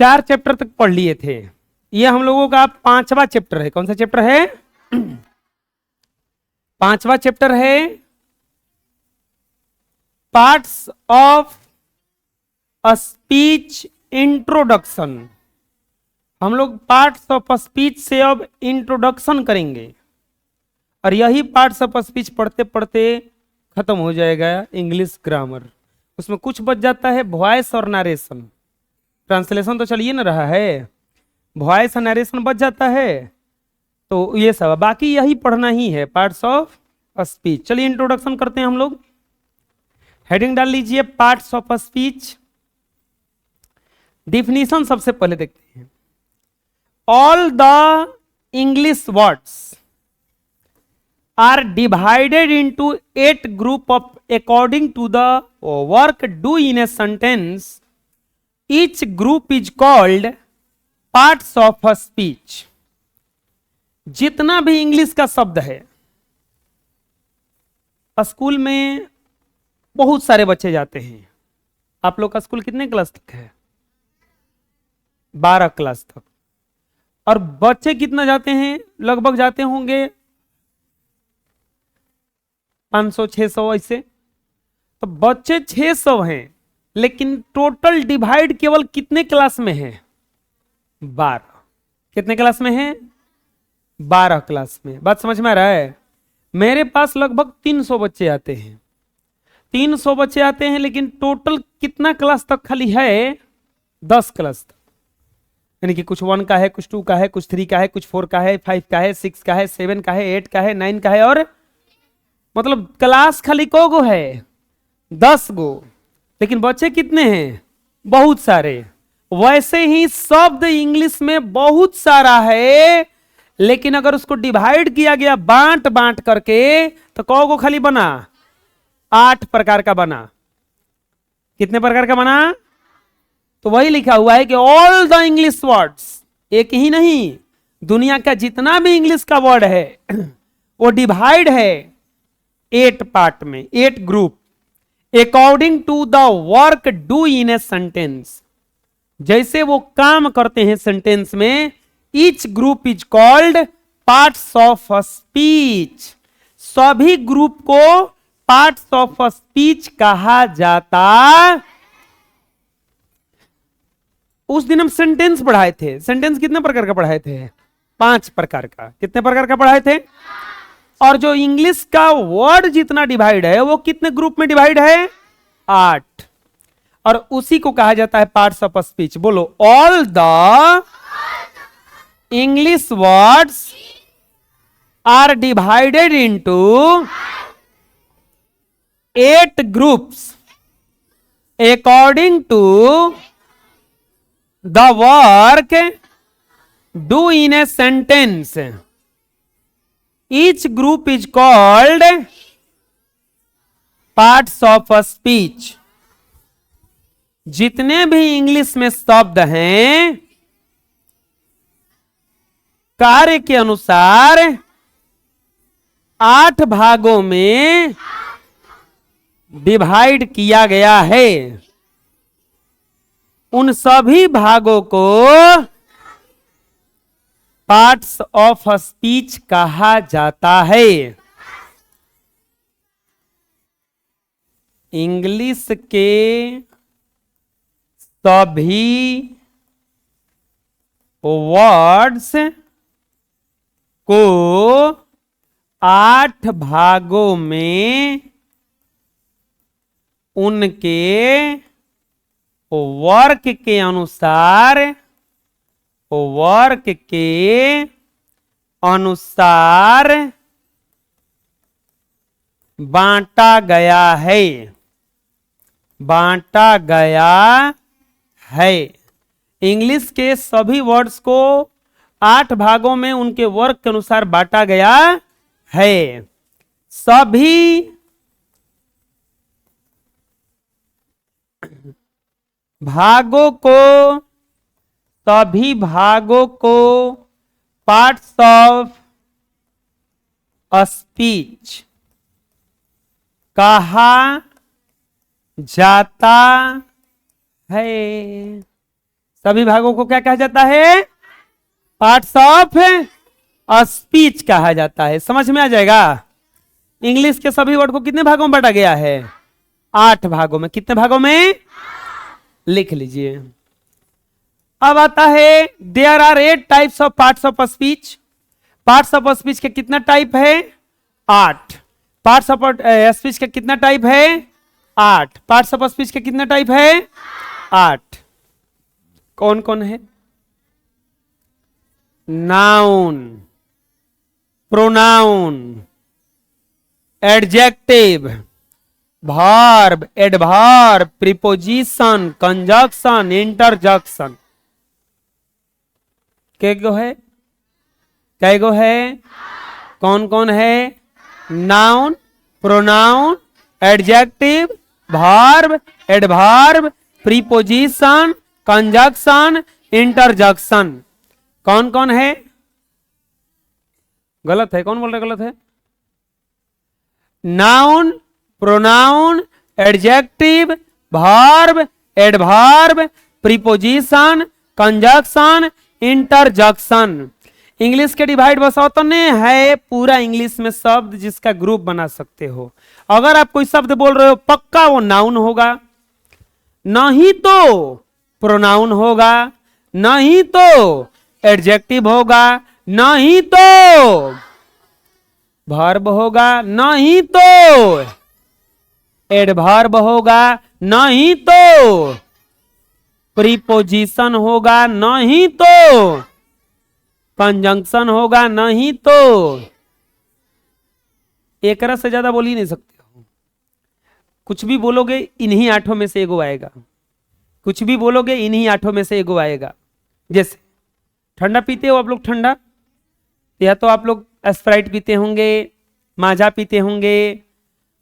4 chapter तक पढ़ लिए थे। ये हम लोगों का 5वां चैप्टर है। कौन सा चैप्टर है? 5वां चैप्टर है पार्ट्स ऑफ स्पीच इंट्रोडक्शन। हम लोग पार्ट्स ऑफ स्पीच से अब इंट्रोडक्शन करेंगे और यही पार्ट्स ऑफ स्पीच पढ़ते पढ़ते खत्म हो जाएगा इंग्लिश ग्रामर। उसमें कुछ बच जाता है वॉइस और नरेशन। ट्रांसलेशन तो चलिए ना रहा है, वॉइस और नरेशन बच जाता है। तो ये सब बाकी यही पढ़ना ही है, पार्ट्स ऑफ स्पीच। चलिए इंट्रोडक्शन करते हैं हम लोग। हेडिंग डाल लीजिए पार्ट्स ऑफ स्पीच। डिफिनीशन सबसे पहले देखते हैं। All the English words are divided into 8 group of according to the work do in a sentence. Each group is called parts of a speech. जितना भी इंग्लिश का शब्द है, स्कूल में बहुत सारे बच्चे जाते हैं। आप लोग का स्कूल कितने क्लास तक है? 12 क्लास तक। और बच्चे कितना जाते हैं? लगभग जाते होंगे 500-600 ऐसे। तो बच्चे 600 हैं, लेकिन टोटल डिवाइड केवल कितने क्लास में है? 12। कितने क्लास में है? 12 क्लास में। बात समझ में आ रहा है? मेरे पास लगभग 300 बच्चे आते हैं। 300 बच्चे आते हैं, लेकिन टोटल कितना क्लास तक खाली है? 10 क्लास तक। यानी कि कुछ 1 का है, कुछ 2 का है, कुछ 3 का है, कुछ 4 का है, 5 का है, 6 का है, 7 का है, 8 का है, 9 का है, और मतलब क्लास खाली को गो है? 10 गो। लेकिन बच्चे कितने हैं? बहुत सारे। वैसे ही शब्द इंग्लिश में बहुत सारा है, लेकिन अगर उसको डिवाइड किया गया बांट बांट करके, तो कौ गो खाली बना? 8 प्रकार का बना। कितने प्रकार का बना? तो वही लिखा हुआ है कि ऑल द इंग्लिश वर्ड्स, एक ही नहीं, दुनिया का जितना भी इंग्लिश का वर्ड है वो डिवाइड है 8 पार्ट में, 8 group, according to the work do in a sentence. जैसे वो काम करते हैं सेंटेंस में। Each group is called parts of speech. सभी ग्रुप को पार्ट्स ऑफ स्पीच कहा जाता। उस दिन हम सेंटेंस पढ़ाए थे। सेंटेंस कितने प्रकार का पढ़ाए थे? 5 प्रकार का। कितने प्रकार का पढ़ाए थे? और जो इंग्लिश का वर्ड जितना डिवाइड है, वो कितने ग्रुप में डिवाइड है? 8। और उसी को कहा जाता है पार्ट्स ऑफ स्पीच। बोलो, all the English words are divided into 8 groups according to the work do in a sentence. Each group is called parts of a speech. जितने भी इंग्लिश में शब्द हैं, कार्य के अनुसार 8 भागों में डिवाइड किया गया है। उन सभी भागों को पार्ट्स ऑफ स्पीच कहा जाता है। इंग्लिश के सभी वर्ड्स को 8 भागों में उनके वर्क के अनुसार बांटा गया है। इंग्लिश के सभी वर्ड्स को 8 भागों में उनके वर्क के अनुसार बांटा गया है। सभी भागों को पार्ट्स ऑफ स्पीच कहा जाता है। सभी भागों को क्या कहा जाता है? पार्ट्स ऑफ स्पीच कहा जाता है। समझ में आ जाएगा? इंग्लिश के सभी वर्ड को कितने भागों में बांटा गया है? 8 भागों में। कितने भागों में? लिख लीजिए। अब आता है there are 8 types of parts of speech. Parts of speech के कितना टाइप है? 8। पार्ट्स ऑफ स्पीच के कितना टाइप है? 8। पार्ट्स ऑफ स्पीच के कितना टाइप है? 8। कौन कौन है? Noun, pronoun, adjective, verb, adverb, preposition, conjunction, interjection. कै गो है? कै गो है? कौन कौन है? Noun, pronoun, adjective, verb, adverb, preposition, conjunction, interjection. कौन कौन है? गलत है। कौन बोल रहा है गलत है? Noun, pronoun, adjective, verb, adverb, preposition, conjunction, interjection. English के डिवाइड बस उतने है पूरा इंग्लिश में शब्द जिसका ग्रुप बना सकते हो। अगर आप कोई शब्द बोल रहे हो पक्का वो नाउन होगा, नहीं तो प्रोनाउन होगा, नहीं तो एडजेक्टिव होगा, नहीं तो वर्ब होगा, नहीं तो एडवर्ब होगा, नहीं तो प्रीपोजिशन होगा, नहीं तो कंजंक्शन होगा, नहीं तो एक से ज्यादा बोल ही नहीं सकते हो। कुछ भी बोलोगे इन्हीं 8 में से एगो आएगा। कुछ भी बोलोगे इन्हीं 8 में से एगो आएगा। जैसे ठंडा पीते हो आप लोग, ठंडा या तो आप लोग स्प्राइट पीते होंगे, माजा पीते होंगे,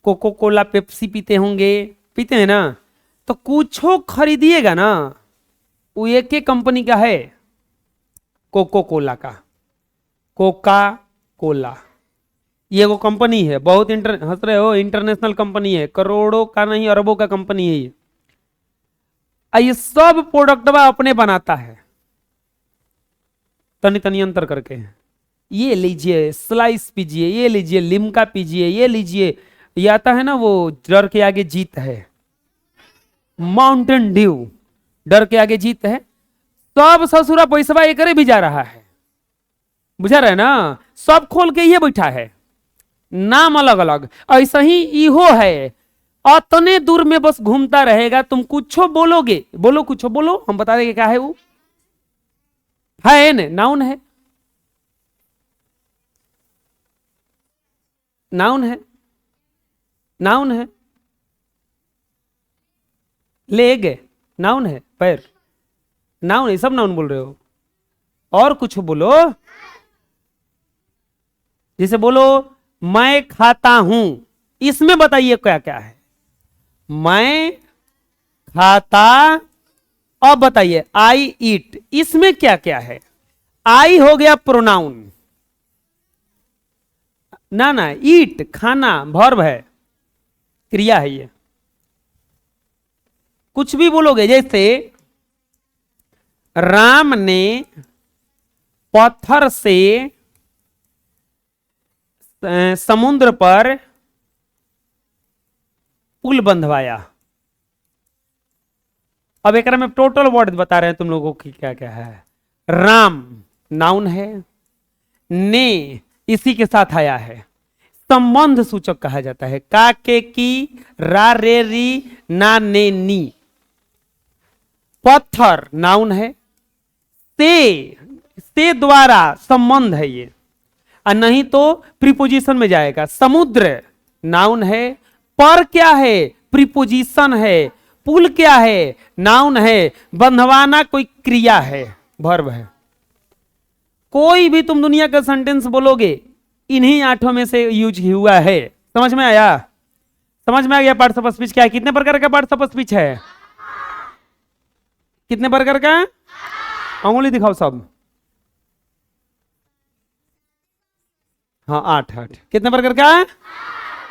कोको कोला, पेप्सी पीते होंगे, पीते हैं ना। तो कुछो खरीदिएगा ना वो एक ही कंपनी का है, कोको कोला का, कोका कोला। ये वो कंपनी है, बहुत हंस रहे हो, इंटरनेशनल कंपनी है, करोड़ों का नहीं अरबों का कंपनी है ये। ये सब प्रोडक्ट अपने बनाता है तनी तनी अंतर करके। ये लीजिए स्लाइस पीजिए, ये लीजिए लिम्का पीजिए, ये लीजिए, ये आता है ना वो डर के आगे जीत है, माउंटेन ड्यू, डर के आगे जीत है। सब ससुरा पैसा एक भी जा रहा है, बुझा रहे ना। सब खोल के ये बैठा है, नाम अलग अलग। ऐसा ही इहो है, अतने दूर में बस घूमता रहेगा। तुम कुछ बोलोगे, बोलो कुछ बोलो, हम बता देंगे क्या है वो। है न, नाउन है, नाउन है, नाउन है। लेग नाउन है, पैर नाउन है, सब नाउन बोल रहे हो। और कुछ बोलो, जैसे बोलो मैं खाता हूं, इसमें बताइए क्या क्या है। मैं खाता, अब बताइए आई ईट, इसमें क्या क्या है। आई हो गया प्रोनाउन, ना ना, ईट खाना वर्ब है, क्रिया है ये। कुछ भी बोलोगे, जैसे राम ने पत्थर से समुद्र पर पुल बंधवाया। अब एक में टोटल वर्ड बता रहे हैं तुम लोगों की क्या क्या है। राम नाउन है, ने इसी के साथ आया है, संबंध सूचक कहा जाता है। का के की, रा रे री, ना ने नी। पत्थर नाउन है, से द्वारा संबंध है ये, और नहीं तो प्रीपोजिशन में जाएगा। समुद्र नाउन है, पर क्या है, प्रीपोजिशन है। पुल क्या है, नाउन है। बंधवाना कोई क्रिया है, वर्ब है। कोई भी तुम दुनिया का सेंटेंस बोलोगे इन्हीं 8 में से यूज हुआ है। समझ में आया? समझ में आ गया पार्ट्स ऑफ स्पीच क्या है? कितने प्रकार का पार्ट्स ऑफ स्पीच है? कितने प्रकार का? अंगुली दिखाओ सब। हाँ 8। कितने प्रकार का?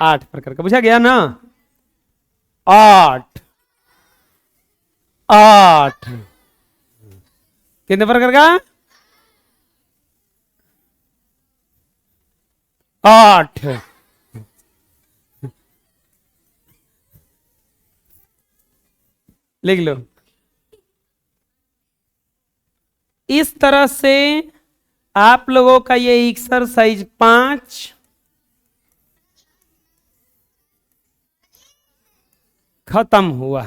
8 प्रकार का। बुझा गया ना? 8 8 कितने प्रकार का? 8। लिख लो। इस तरह से आप लोगों का ये एक्सरसाइज 5 खत्म हुआ।